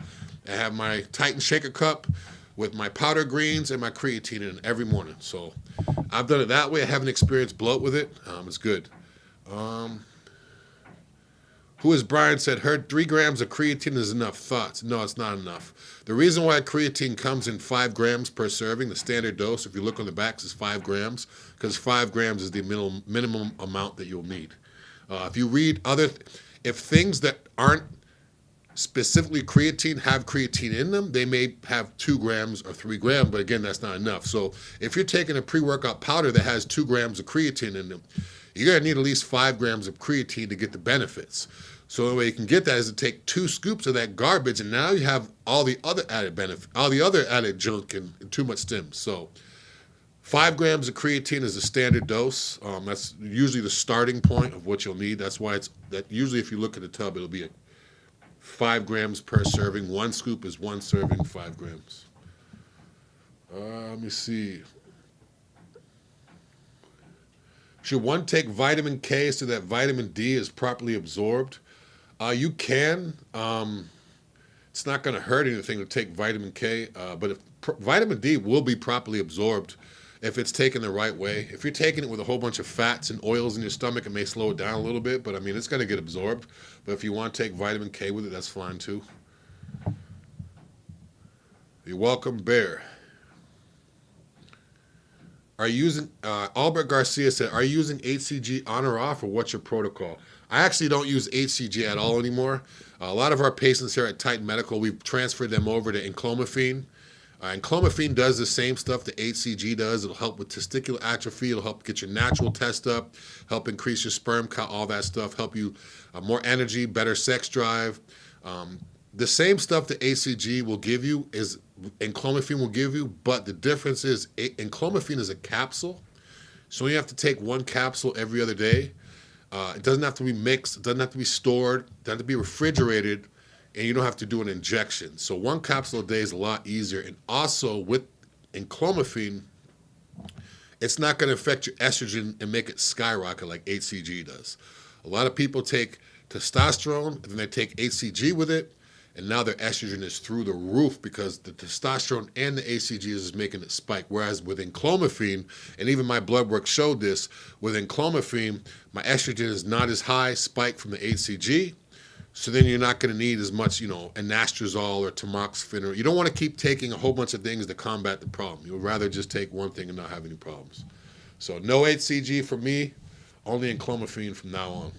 I have my Titan shaker cup with my powder greens and my creatine in every morning. So I've done it that way. I haven't experienced bloat with it. It's good. Who is Brian said, heard 3 grams of creatine is enough. Thoughts? No, it's not enough. The reason why creatine comes in 5 grams per serving, the standard dose, if you look on the backs, is 5 grams, because 5 grams is the minimum amount that you'll need. If you read if things that aren't specifically creatine have creatine in them, they may have 2 grams or 3 grams, but again, that's not enough. So if you're taking a pre-workout powder that has 2 grams of creatine in them, you're going to need at least 5 grams of creatine to get the benefits. So the way you can get that is to take 2 scoops of that garbage, and now you have all the other added benefit, all the other added junk and too much stims. So 5 grams of creatine is the standard dose. That's usually the starting point of what you'll need. That's why usually if you look at the tub, it'll be 5 grams per serving. 1 scoop is 1 serving, 5 grams. Let me see. Should one take vitamin K so that vitamin D is properly absorbed? You can. It's not going to hurt anything to take vitamin K, but vitamin D will be properly absorbed if it's taken the right way. If you're taking it with a whole bunch of fats and oils in your stomach, it may slow it down a little bit, but I mean, it's going to get absorbed. But if you want to take vitamin K with it, that's fine too. You're welcome, Bear. Are you using, Albert Garcia said, are you using HCG on or off, or what's your protocol? I actually don't use HCG at all anymore. A lot of our patients here at Titan Medical, we've transferred them over to enclomiphene. Enclomiphene does the same stuff that HCG does. It'll help with testicular atrophy. It'll help get your natural test up, help increase your sperm count, all that stuff, help you more energy, better sex drive. The same stuff that HCG will give you is enclomiphene will give you, but the difference is enclomiphene is a capsule, so you have to take 1 capsule every other day. It doesn't have to be mixed, it doesn't have to be stored, it doesn't have to be refrigerated, and you don't have to do an injection. So 1 capsule a day is a lot easier. And also with enclomiphene, it's not going to affect your estrogen and make it skyrocket like HCG does. A lot of people take testosterone, and then they take HCG with it, and now their estrogen is through the roof because the testosterone and the HCG is making it spike. Whereas with enclomiphene, and even my blood work showed this, with enclomiphene, my estrogen is not as high spike from the HCG, so then you're not going to need as much, anastrozole or tamoxifen. Or you don't want to keep taking a whole bunch of things to combat the problem. You'd rather just take one thing and not have any problems. So no HCG for me, only enclomiphene from now on.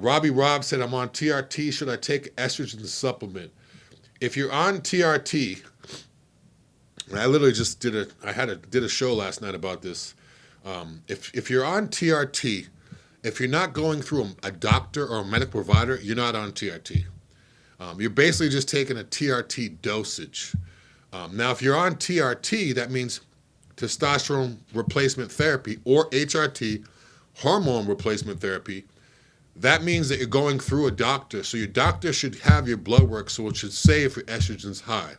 Robbie Robb said, I'm on TRT. Should I take estrogen supplement? If you're on TRT, and I literally just did a show last night about this. If you're on TRT, if you're not going through a doctor or a medical provider, you're not on TRT. You're basically just taking a TRT dosage. Now, if you're on TRT, that means testosterone replacement therapy, or HRT, hormone replacement therapy. That means that you're going through a doctor. So your doctor should have your blood work, so it should say if your estrogen's high.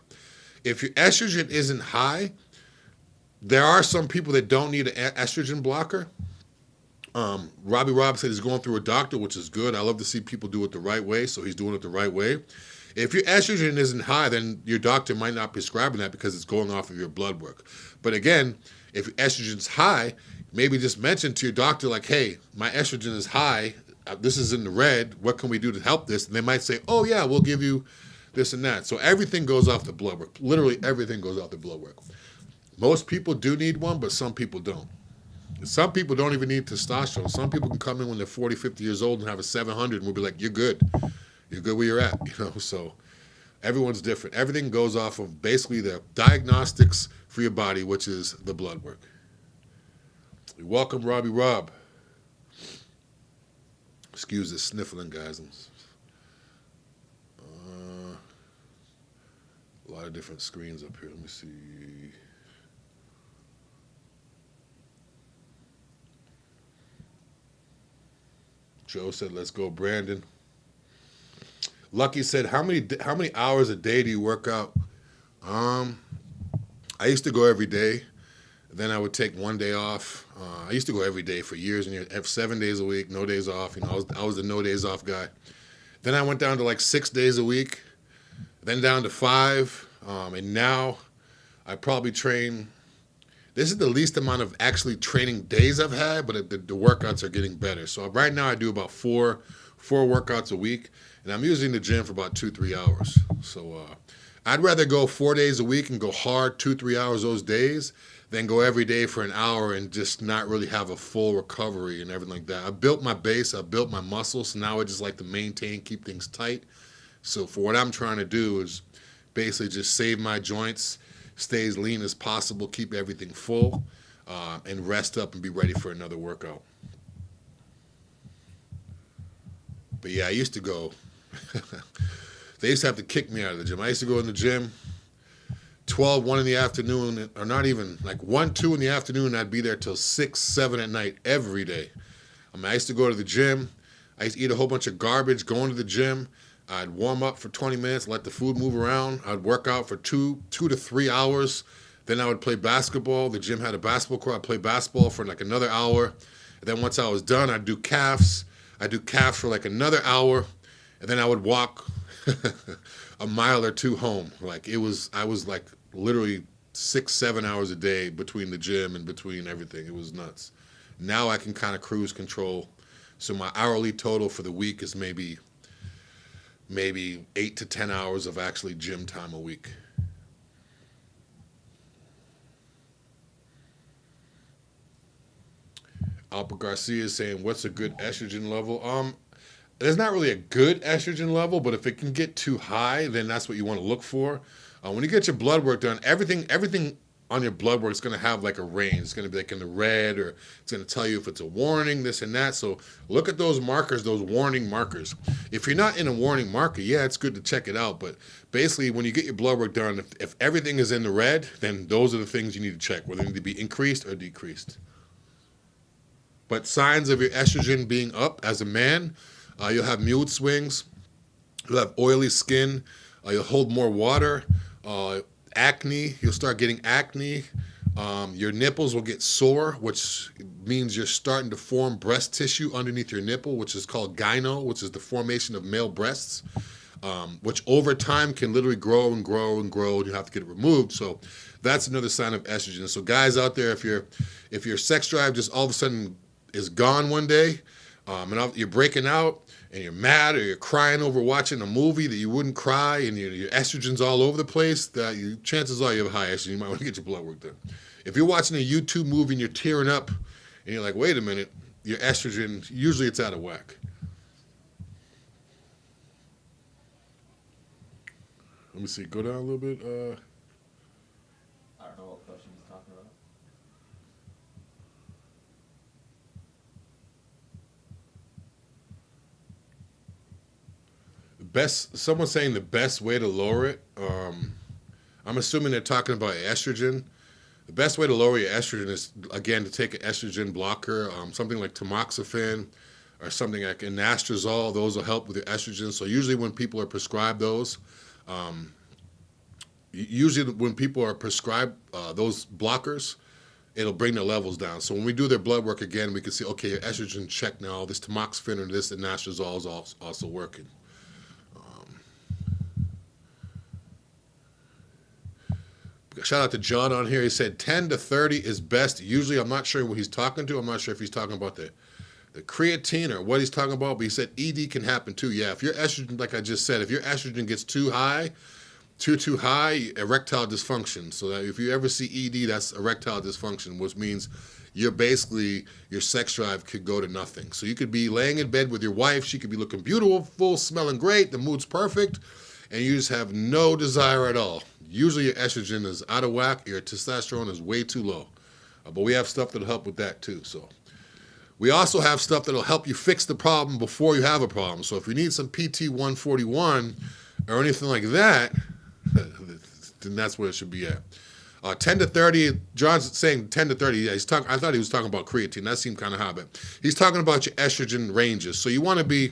If your estrogen isn't high, there are some people that don't need an estrogen blocker. Robbie Robb said he's going through a doctor, which is good. I love to see people do it the right way, so he's doing it the right way. If your estrogen isn't high, then your doctor might not prescribe that because it's going off of your blood work. But again, if your estrogen's high, maybe just mention to your doctor, like, hey, my estrogen is high. This is in the red. What can we do to help this? And they might say, oh, yeah, we'll give you this and that. So everything goes off the blood work. Literally everything goes off the blood work. Most people do need one, but some people don't. Some people don't even need testosterone. Some people can come in when they're 40, 50 years old and have a 700 and we'll be like, you're good. You're good where you're at. So everyone's different. Everything goes off of basically the diagnostics for your body, which is the blood work. You're welcome, Robbie Robb. Excuse the sniffling, guys. A lot of different screens up here. Let me see. Joe said, let's go, Brandon. Lucky said, how many hours a day do you work out? I used to go every day. Then I would take one day off. I used to go every day for years and years, have 7 days a week, no days off. I was the no days off guy. Then I went down to like 6 days a week, then down to 5. And now I probably train. This is the least amount of actually training days I've had, but the workouts are getting better. So right now I do about four workouts a week, and I'm usually in the gym for about 2-3 hours. So I'd rather go 4 days a week and go hard 2-3 hours those days than go every day for an hour and just not really have a full recovery and everything like that. I built my base, I built my muscles, so now I just like to maintain, keep things tight. So for what I'm trying to do is basically just save my joints, stay as lean as possible, keep everything full, and rest up and be ready for another workout. But yeah, I used to go. They used to have to kick me out of the gym. I used to go in the gym 12, 1 in the afternoon, or not even, like 1, 2 in the afternoon. I'd be there till 6, 7 at night every day. I used to go to the gym. I used to eat a whole bunch of garbage going to the gym. I'd warm up for 20 minutes, let the food move around. I'd work out for 2 to 3 hours. Then I would play basketball. The gym had a basketball court. I'd play basketball for like another hour. And then once I was done, I'd do calves. I'd do calves for like another hour. And then I would walk a mile or 2 home. I was like literally 6, 7 hours a day between the gym and between everything. It was nuts. Now I can kind of cruise control. So my hourly total for the week is maybe 8 to 10 hours of actually gym time a week. Albert Garcia is saying, what's a good estrogen level? There's not really a good estrogen level, but if it can get too high, then that's what you want to look for. When you get your blood work done, everything on your blood work is going to have like a range. It's going to be like in the red, or it's going to tell you if it's a warning, this and that. So look at those markers, those warning markers. If you're not in a warning marker, yeah, it's good to check it out. But basically, when you get your blood work done, if everything is in the red, then those are the things you need to check, whether they need to be increased or decreased. But signs of your estrogen being up as a man, you'll have mood swings, you'll have oily skin, you'll hold more water, acne, you'll start getting acne, your nipples will get sore, which means you're starting to form breast tissue underneath your nipple, which is called gyno, which is the formation of male breasts, which over time can literally grow and grow and grow, and you have to get it removed. So that's another sign of estrogen. So guys out there, if your sex drive just all of a sudden is gone one day, and you're breaking out, and you're mad, or you're crying over watching a movie that you wouldn't cry, and your estrogen's all over the place, chances are you have high estrogen. You might want to get your blood work done. If you're watching a YouTube movie and you're tearing up, and you're like, wait a minute, your estrogen, usually it's out of whack. Let me see, go down a little bit. I don't know what question he's talking about. Someone's saying the best way to lower it. I'm assuming they're talking about estrogen. The best way to lower your estrogen is, again, to take an estrogen blocker, something like tamoxifen or something like anastrozole. Those will help with your estrogen. So usually when people are prescribed those, those blockers, it'll bring their levels down. So when we do their blood work again, we can see, okay, your estrogen check now. This tamoxifen or this anastrozole is also working. Shout out to John on here. He said 10 to 30 is best. Usually, I'm not sure what he's talking to. I'm not sure if he's talking about the creatine or what he's talking about, but he said ED can happen too. Yeah, if your estrogen, like I just said, if your estrogen gets too high, erectile dysfunction. So that if you ever see ED, that's erectile dysfunction, which means your sex drive could go to nothing. So you could be laying in bed with your wife. She could be looking beautiful, smelling great. The mood's perfect. And you just have no desire at all. Usually your estrogen is out of whack, your testosterone is way too low. But we have stuff that'll help with that too. So we also have stuff that'll help you fix the problem before you have a problem. So if you need some PT 141 or anything like that, then that's where it should be at. 10 to 30, John's saying 10 to 30. Yeah, I thought he was talking about creatine. That seemed kind of high, but he's talking about your estrogen ranges. So you want to be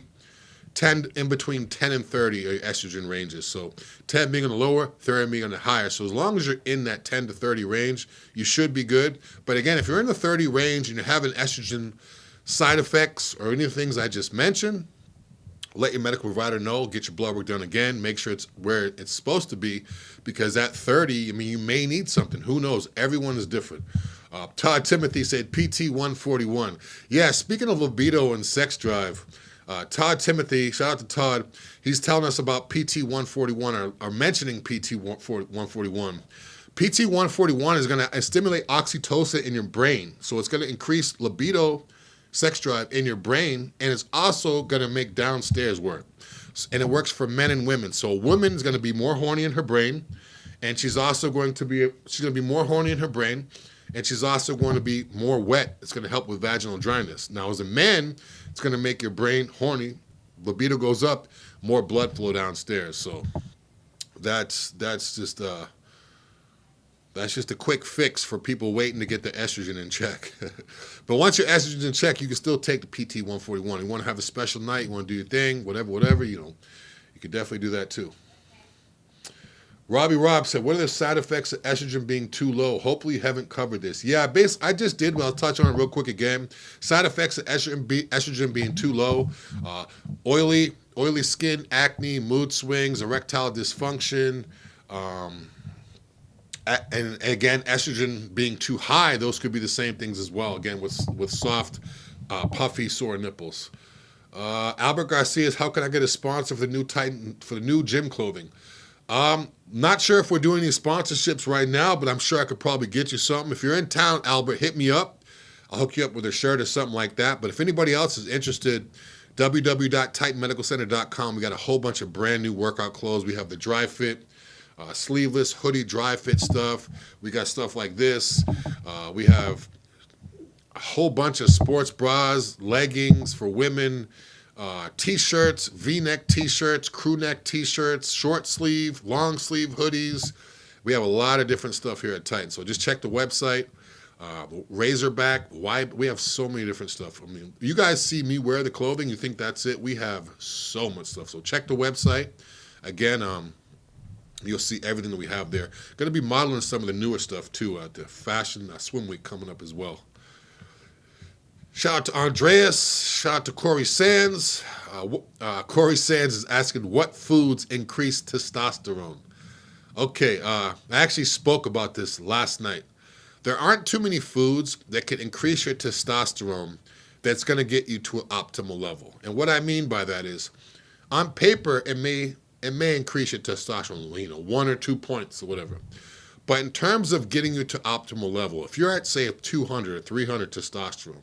in between 10 and 30 are your estrogen ranges. So 10 being on the lower, 30 being on the higher. So as long as you're in that 10 to 30 range, you should be good. But again, if you're in the 30 range and you're having estrogen side effects or any of the things I just mentioned, let your medical provider know, get your blood work done again, make sure it's where it's supposed to be, because at 30, I mean, you may need something. Who knows? Everyone is different. Todd Timothy said PT 141. Yeah, speaking of libido and sex drive, Todd Timothy, shout out to Todd, he's telling us about PT 141 or mentioning PT 141. PT 141 is going to stimulate oxytocin in your brain. So it's going to increase libido, sex drive in your brain, and it's also going to make downstairs work. And it works for men and women. So a woman is going to be more horny in her brain, and she's going to be more horny in her brain, and she's also going to be more wet. It's going to help with vaginal dryness. Now, as a man, it's going to make your brain horny. Libido goes up, more blood flow downstairs. So that's just a quick fix for people waiting to get their estrogen in check. But once your estrogen's in check, you can still take the PT 141. You want to have a special night, you want to do your thing, whatever, you could definitely do that too. Robbie Rob said, what are the side effects of estrogen being too low? Hopefully you haven't covered this. Yeah, I just did, but I'll touch on it real quick again. Side effects of estrogen being too low, oily skin, acne, mood swings, erectile dysfunction, and again, estrogen being too high, those could be the same things as well, again, with soft, puffy, sore nipples. Albert Garcia, how can I get a sponsor for the new gym clothing? Not sure if we're doing any sponsorships right now, but I'm sure I could probably get you something. If you're in town, Albert, hit me up. I'll hook you up with a shirt or something like that. But if anybody else is interested, www.titanmedicalcenter.com. We got a whole bunch of brand new workout clothes. We have the dry fit, sleeveless hoodie dry fit stuff. We got stuff like this. We have a whole bunch of sports bras, leggings for women, T-shirts, V-neck T-shirts, crew neck T-shirts, short sleeve, long sleeve hoodies. We have a lot of different stuff here at Titan. So just check the website. Razorback, we have so many different stuff. I mean, you guys see me wear the clothing, you think that's it. We have so much stuff. So check the website. Again, you'll see everything that we have there. Going to be modeling some of the newer stuff too at the Fashion Swim Week coming up as well. Shout out to Andreas. Shout out to Corey Sands. Corey Sands is asking, what foods increase testosterone? Okay, I actually spoke about this last night. There aren't too many foods that can increase your testosterone that's going to get you to an optimal level. And what I mean by that is, on paper, it may increase your testosterone, 1 or 2 points or whatever. But in terms of getting you to optimal level, if you're at, say, a 200 or 300 testosterone,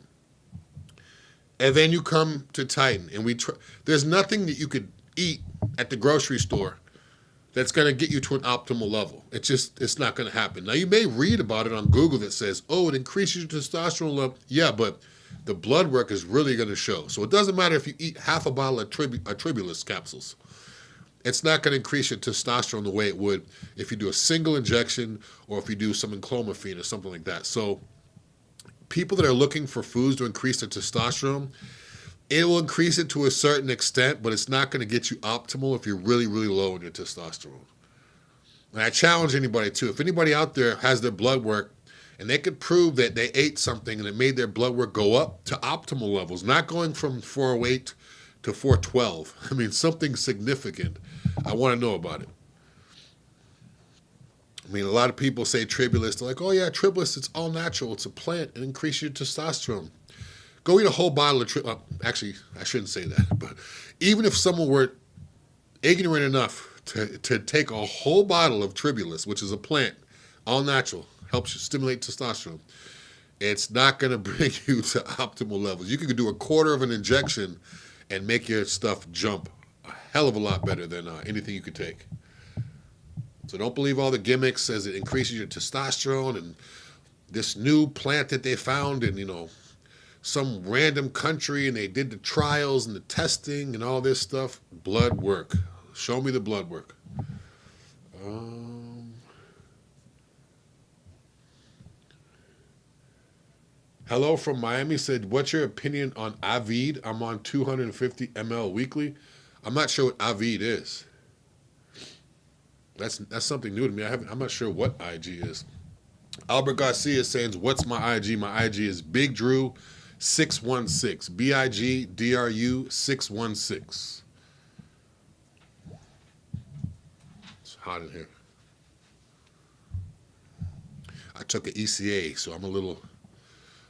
and then you come to Titan, and there's nothing that you could eat at the grocery store that's going to get you to an optimal level. It's not going to happen. Now, you may read about it on Google that says, oh, it increases your testosterone level. Yeah, but the blood work is really going to show. So it doesn't matter if you eat half a bottle of Tribulus capsules. it's not going to increase your testosterone the way it would if you do a single injection or if you do some enclomiphene or something like that. So people that are looking for foods to increase their testosterone, it will increase it to a certain extent, but it's not going to get you optimal if you're really, really low in your testosterone. And I challenge anybody too. If anybody out there has their blood work and they could prove that they ate something and it made their blood work go up to optimal levels, not going from 408 to 412. I mean, something significant. I want to know about it. I mean, a lot of people say Tribulus. They're like, oh yeah, Tribulus, it's all natural. It's a plant. It increases your testosterone. Go eat a whole bottle of Tribulus. Actually, I shouldn't say that. But even if someone were ignorant enough to take a whole bottle of Tribulus, which is a plant, all natural, helps you stimulate testosterone, it's not going to bring you to optimal levels. You could do a quarter of an injection and make your stuff jump a hell of a lot better than anything you could take. So don't believe all the gimmicks as it increases your testosterone and this new plant that they found in, some random country and they did the trials and the testing and all this stuff. Blood work. Show me the blood work. Hello from Miami said, what's your opinion on Avid? I'm on 250 ml weekly. I'm not sure what Avid is. That's something new to me. I'm not sure what IG is. Albert Garcia is saying, what's my IG? My IG is Big Drew 616. BIGDRU 616. It's hot in here. I took an ECA, so I'm a little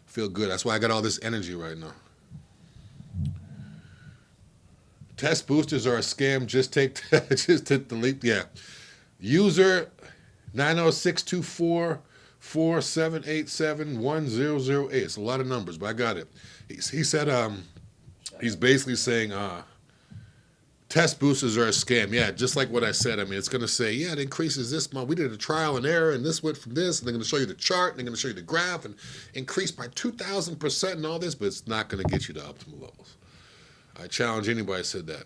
feel good. That's why I got all this energy right now. Test boosters are a scam. Just take the leap. Yeah. User 9062447871008. It's a lot of numbers, but I got it. He said he's basically saying test boosters are a scam. Yeah, just like what I said. I mean, it's going to say, yeah, it increases this month. We did a trial and error, and this went from this, and they're going to show you the chart, and they're going to show you the graph, and increase by 2,000% and all this, but it's not going to get you to optimal levels. I challenge anybody who said that.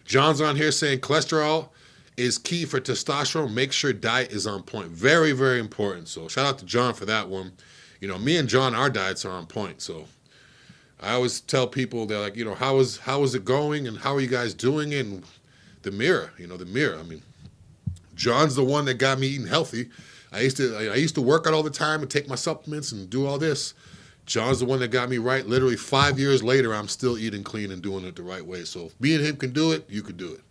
John's on here saying cholesterol is key for testosterone. Make sure diet is on point. Very, very important. So shout out to John for that one. Me and John, our diets are on point. So I always tell people, they're like, how is it going and how are you guys doing? And the mirror. I mean, John's the one that got me eating healthy. I used to work out all the time and take my supplements and do all this. John's the one that got me right. Literally 5 years later, I'm still eating clean and doing it the right way. So if me and him can do it, you can do it.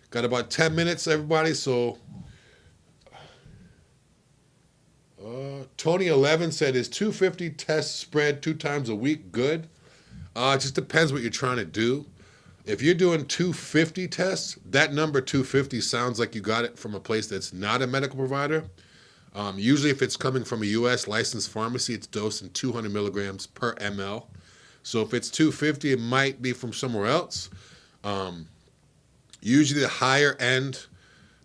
Got about 10 minutes, everybody. So Tony 11 said, is 250 tests spread 2 times a week good? It just depends what you're trying to do. If you're doing 250 tests, that number 250 sounds like you got it from a place that's not a medical provider. Usually if it's coming from a U.S. licensed pharmacy, it's dosed in 200 milligrams per ml. So if it's 250, it might be from somewhere else. Usually the higher end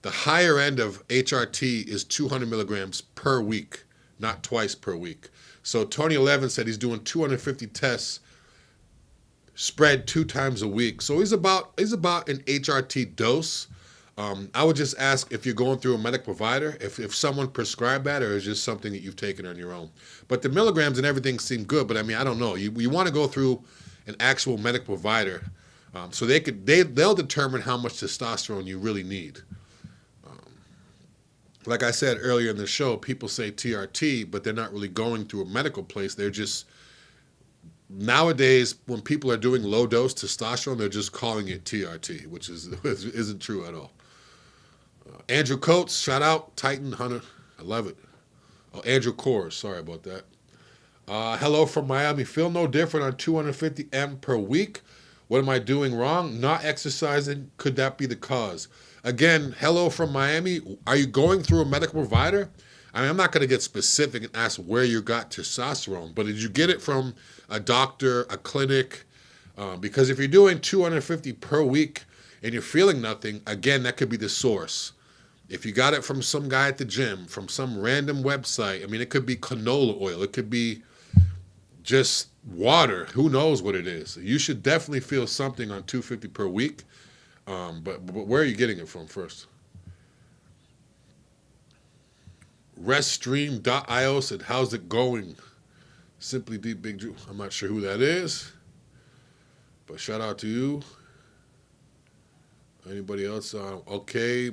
of HRT is 200 milligrams per week, not twice per week. So Tony 11 said he's doing 250 tests spread 2 times a week. So he's about an HRT dose. I would just ask if you're going through a medical provider, if someone prescribed that, or is just something that you've taken on your own. But the milligrams and everything seem good, but I mean, I don't know. You want to go through an actual medical provider, so they'll determine how much testosterone you really need. Like I said earlier in the show, people say TRT, but they're not really going through a medical place. They're just, nowadays, when people are doing low dose testosterone, they're just calling it TRT, which isn't true at all. Andrew Coates, shout out, Titan Hunter, I love it. Oh, Andrew Kors, sorry about that. Hello from Miami, feel no different on 250 M per week. What am I doing wrong? Not exercising, could that be the cause? Again, hello from Miami, are you going through a medical provider? I mean, I'm not going to get specific and ask where you got testosterone, but did you get it from a doctor, a clinic? Because if you're doing 250 per week and you're feeling nothing, again, that could be the source. If you got it from some guy at the gym, from some random website, I mean, it could be canola oil. It could be just water. Who knows what it is? You should definitely feel something on $250 per week. But where are you getting it from first? Reststream.io said, how's it going? Simply Deep Big Drew. I'm not sure who that is, but shout out to you. Anybody else? Okay.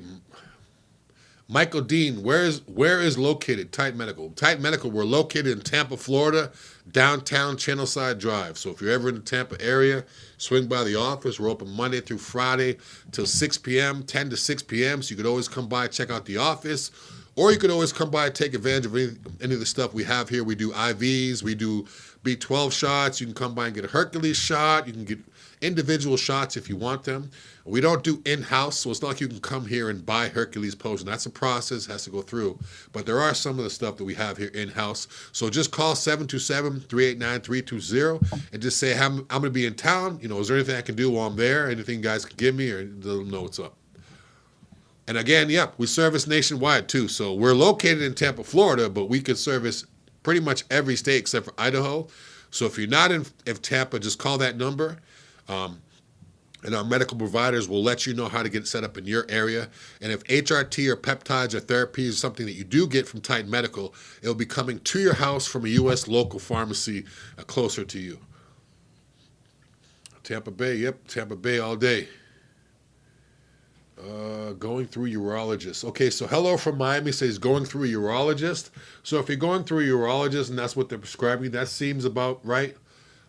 Michael Dean, where is located Titan Medical? Titan Medical, we're located in Tampa, Florida, downtown Channelside Drive. So if you're ever in the Tampa area, swing by the office. We're open Monday through Friday till 6 p.m., 10 to 6 p.m. So you could always come by, check out the office. Or you could always come by and take advantage of any of the stuff we have here. We do IVs. We do B12 shots. You can come by and get a Hercules shot. You can get individual shots if you want them. We don't do in-house, so it's not like you can come here and buy Hercules potion. That's a process, has to go through. But there are some of the stuff that we have here in-house. So just call 727-389-320 and just say, I'm going to be in town. You know, is there anything I can do while I'm there? Anything you guys can give me, or they'll know what's up. And again, yeah, we service nationwide too. So we're located in Tampa, Florida, but we could service pretty much every state except for Idaho. So if you're not in Tampa, just call that number. And our medical providers will let you know how to get it set up in your area. And if HRT or peptides or therapies is something that you do get from Titan Medical, it'll be coming to your house from a U.S. local pharmacy closer to you. Tampa Bay, yep, Tampa Bay all day. Going through urologist. Okay, so hello from Miami says going through a urologist. So if you're going through a urologist and that's what they're prescribing, that seems about right.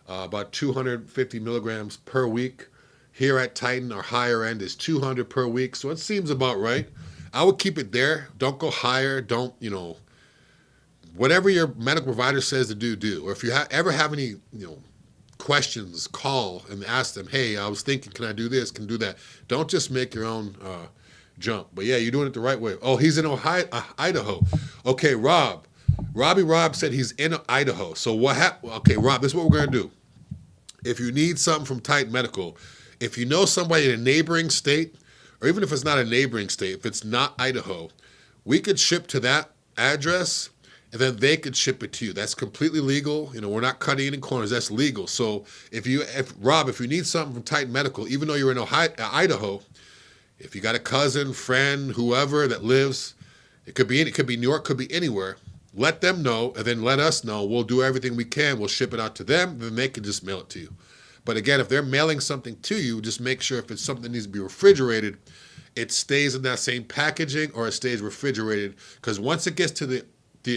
About 250 milligrams per week. Here at Titan, our higher end is 200 per week. So it seems about right. I would keep it there. Don't go higher. Don't, whatever your medical provider says to do. Or if you ever have any, questions, call and ask them, hey, I was thinking, can I do this, can I do that? Don't just make your own jump. But yeah, you're doing it the right way. Oh, he's in Idaho. Okay, Robbie said he's in Idaho. So what happened? Okay, Rob, this is what we're going to do. If you need something from Titan Medical, if you know somebody in a neighboring state, or even if it's not a neighboring state, if it's not Idaho, we could ship to that address, and then they could ship it to you. That's completely legal. We're not cutting any corners. That's legal. So if you need something from Titan Medical, even though you're in Idaho, if you got a cousin, friend, whoever that lives, it could be New York, could be anywhere. Let them know, and then let us know. We'll do everything we can. We'll ship it out to them, then they can just mail it to you. But again, if they're mailing something to you, just make sure if it's something that needs to be refrigerated, it stays in that same packaging or it stays refrigerated. Because once it gets to the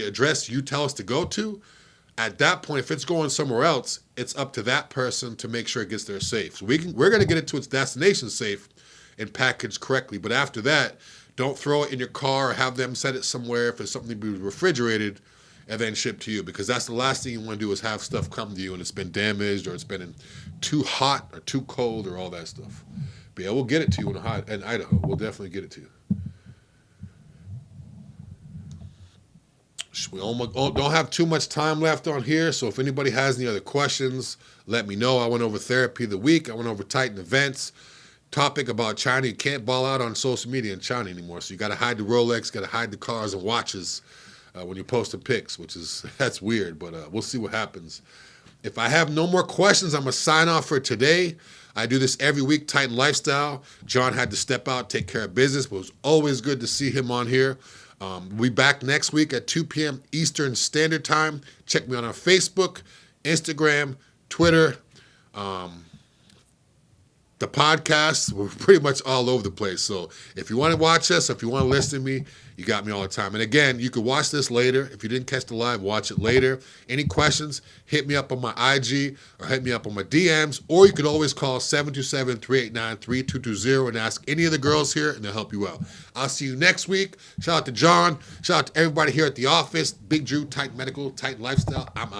address you tell us to go to, at that point, if it's going somewhere else, it's up to that person to make sure it gets there safe. So we're going to get it to its destination safe and packaged correctly. But after that, don't throw it in your car or have them set it somewhere if it's something to be refrigerated and then shipped to you, because that's the last thing you want to do is have stuff come to you and it's been damaged or it's been too hot or too cold or all that stuff. But yeah, we'll get it to you in Idaho. We'll definitely get it to you. We almost don't have too much time left on here, so if anybody has any other questions, let me know. I went over therapy of the week. I went over Titan events. Topic about China. You can't ball out on social media in China anymore, so you got to hide the Rolex, got to hide the cars and watches when you're posting pics, that's weird, but we'll see what happens. If I have no more questions, I'm going to sign off for today. I do this every week, Titan Lifestyle. John had to step out, take care of business, but it was always good to see him on here. We'll be back next week at 2 p.m. Eastern Standard Time. Check me on our Facebook, Instagram, Twitter, the podcast. We're pretty much all over the place. So if you want to watch us, if you want to listen to me, you got me all the time. And again, you can watch this later. If you didn't catch the live, watch it later. Any questions, hit me up on my IG or hit me up on my DMs, or you could always call 727-389-3220 and ask any of the girls here, and they'll help you out. I'll see you next week. Shout out to John. Shout out to everybody here at the office. Big Drew, Titan Medical, Titan Lifestyle. I'm out.